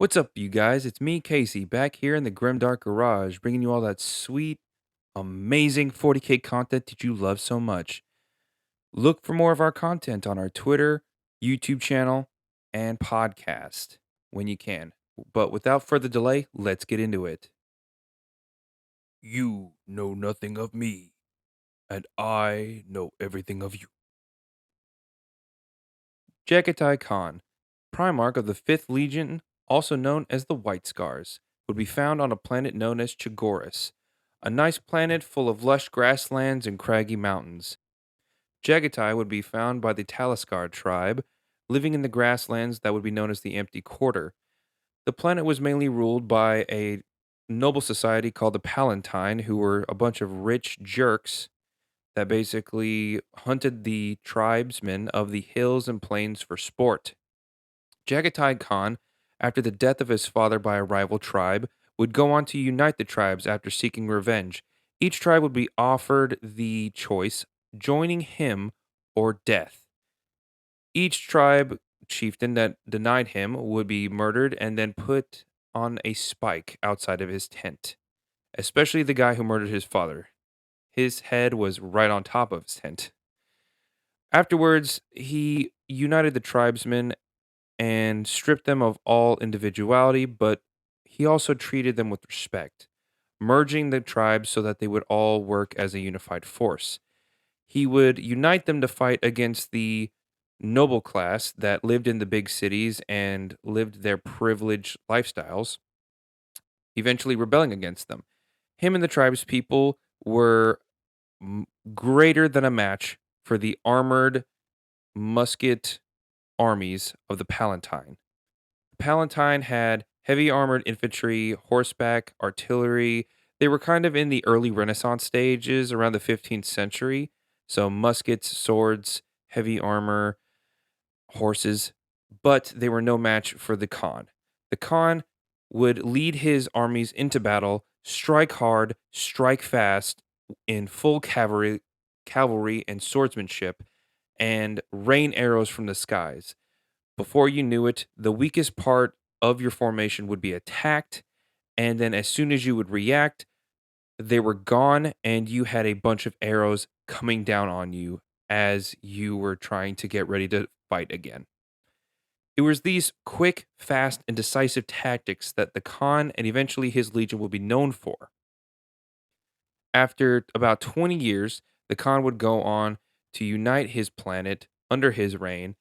What's up, you guys? It's me, Casey, back here in the Grimdark Garage, bringing you all that sweet, amazing 40K content that you love so much. Look for more of our content on our Twitter, YouTube channel, and podcast when you can. But without further delay, let's get into it. You know nothing of me, and I know everything of you. Jaghatai Khan, Primarch of the 5th Legion, also known as the White Scars, would be found on a planet known as Chagoris, a nice planet full of lush grasslands and craggy mountains. Jaghatai would be found by the Taliskar tribe, living in the grasslands that would be known as the Empty Quarter. The planet was mainly ruled by a noble society called the Palatine, who were a bunch of rich jerks that basically hunted the tribesmen of the hills and plains for sport. Jaghatai Khan, after the death of his father by a rival tribe, would go on to unite the tribes after seeking revenge. Each tribe would be offered the choice joining him or death. Each tribe chieftain that denied him would be murdered and then put on a spike outside of his tent, especially the guy who murdered his father. His head was right on top of his tent. Afterwards, he united the tribesmen and stripped them of all individuality, but he also treated them with respect, merging the tribes so that they would all work as a unified force. He would unite them to fight against the noble class that lived in the big cities and lived their privileged lifestyles, eventually rebelling against them. Him and the tribes people were m- greater than a match for the armored musket armies of the Palatine. Palatine had heavy armored infantry, horseback, artillery. They were kind of in the early Renaissance stages around the 15th century. So, muskets, swords, heavy armor, horses, but they were no match for the Khan. The Khan would lead his armies into battle, strike hard, strike fast in full cavalry and swordsmanship, and rain arrows from the skies. Before you knew it, the weakest part of your formation would be attacked, and then as soon as you would react, they were gone, and you had a bunch of arrows coming down on you as you were trying to get ready to fight again. It was these quick, fast, and decisive tactics that the Khan and eventually his legion would be known for. After about 20 years, the Khan would go on to unite his planet under his reign,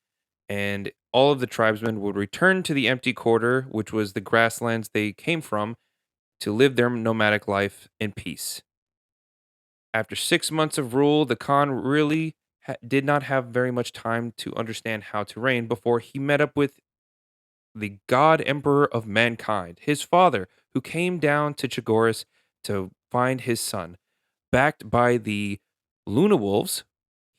and all of the tribesmen would return to the empty quarter, which was the grasslands they came from, to live their nomadic life in peace. After 6 months of rule, the Khan really did not have very much time to understand how to reign before he met up with the God Emperor of mankind, his father, who came down to Chagoris to find his son. Backed by the Luna Wolves,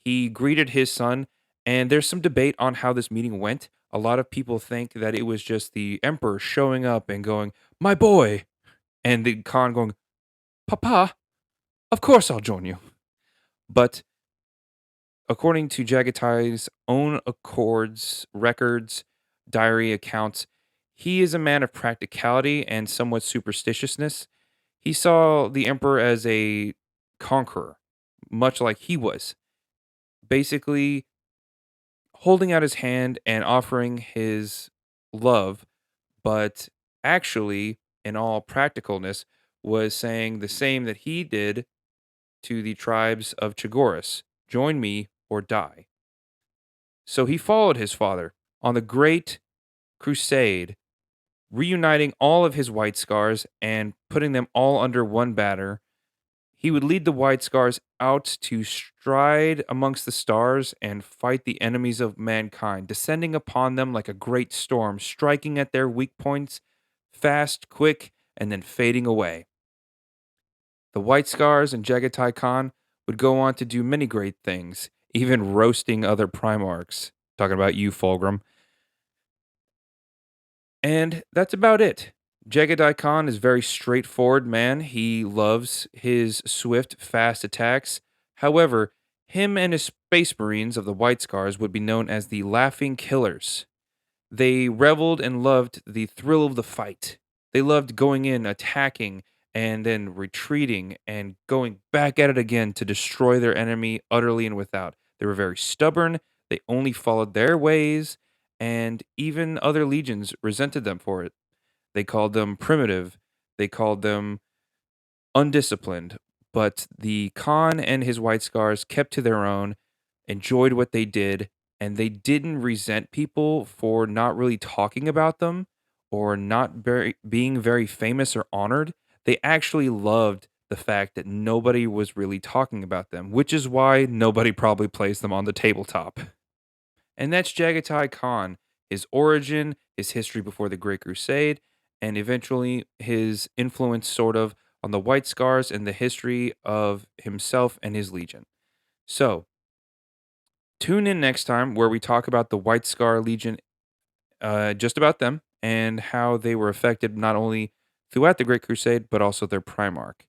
he greeted his son, and there's some debate on how this meeting went. A lot of people think that it was just the Emperor showing up and going, "My boy," and the Khan going, "Papa, of course I'll join you." But according to Jagatai's own accords, records, diary accounts, he is a man of practicality and somewhat superstitiousness. He saw the emperor as a conqueror, much like he was, basically holding out his hand and offering his love, but actually, in all practicalness, was saying the same that he did to the tribes of Chagoris: join me or die. So he followed his father on the great crusade, reuniting all of his White Scars and putting them all under one banner. He would lead the White Scars out to stride amongst the stars and fight the enemies of mankind, descending upon them like a great storm, striking at their weak points, fast, quick, and then fading away. The White Scars and Jaghatai Khan would go on to do many great things, even roasting other Primarchs. Talking about you, Fulgrim. And that's about it. Jaghatai Khan is a very straightforward man. He loves his swift, fast attacks. However, him and his Space Marines of the White Scars would be known as the Laughing Killers. They reveled and loved the thrill of the fight. They loved going in, attacking, and then retreating and going back at it again to destroy their enemy utterly and without. They were very stubborn. They only followed their ways, and even other legions resented them for it. They called them primitive. They called them undisciplined, but the Khan and his White Scars kept to their own, enjoyed what they did, and they didn't resent people for not really talking about them or not being very famous or honored. They actually loved the fact that nobody was really talking about them, which is why nobody probably plays them on the tabletop. And that's Jaghatai Khan, his origin, his history before the Great Crusade, and eventually his influence, sort of, on the White Scars and the history of himself and his legion. So, tune in next time where we talk about the White Scar Legion, just about them, and how they were affected not only throughout the Great Crusade, but also their Primarch.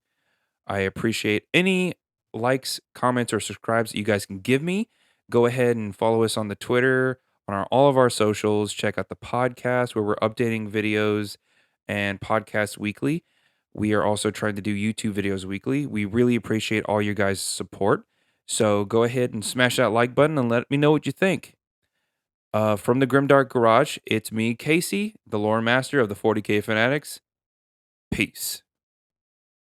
I appreciate any likes, comments, or subscribes that you guys can give me. Go ahead and follow us on the Twitter, on all of our socials. Check out the podcast where we're updating videos and podcasts weekly. We are also trying to do YouTube videos weekly. We really appreciate all your guys' support. So go ahead and smash that like button and let me know what you think. From the Grimdark Garage, it's me, Casey, the lore master of the 40K Fanatics. Peace.